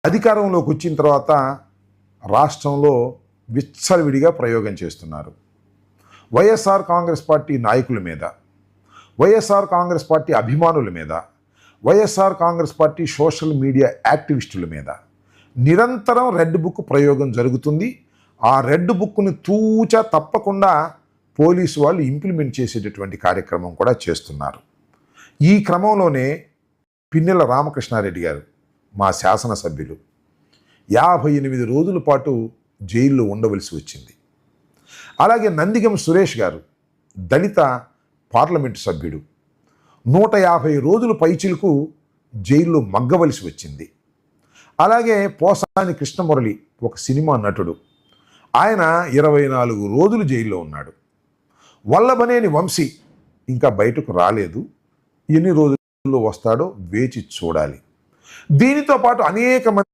అధికారంలోకి వచ్చిన తర్వాత రాష్ట్రంలో విచ్చలవిడిగా ప్రయోగం చేస్తున్నారు. వైఎస్ఆర్ కాంగ్రెస్ పార్టీ నాయకుల మీద, వైఎస్ఆర్ కాంగ్రెస్ పార్టీ అభిమానుల మీద, YSR Congress party social media యాక్టివిస్టుల మీద నిరంతరం రెడ్ బుక్ ప్రయోగం జరుగుతుంది. ఆ రెడ్ బుక్ను తూచా తప్పకుండా పోలీసు వాళ్ళు ఇంప్లిమెంట్ చేసేటటువంటి కార్యక్రమం కూడా చేస్తున్నారు. ఈ క్రమంలోనే పిన్నెల రామకృష్ణారెడ్డి గారు, మా శాసనసభ్యులు, 58 రోజుల పాటు జైల్లో ఉండవలసి వచ్చింది. అలాగే నందిగం సురేష్ గారు, దళిత పార్లమెంటు సభ్యుడు, 150 రోజుల పైచిలకు జైల్లో మగ్గవలసి వచ్చింది. అలాగే పోసాని కృష్ణమురళి, ఒక సినిమా నటుడు, ఆయన 24 రోజులు జైల్లో ఉన్నాడు. వల్లభనేని వంశీ ఇంకా బయటకు రాలేదు. ఎన్ని రోజుల్లో వస్తాడో వేచి చూడాలి. దీనితో పాటు అనేక మంది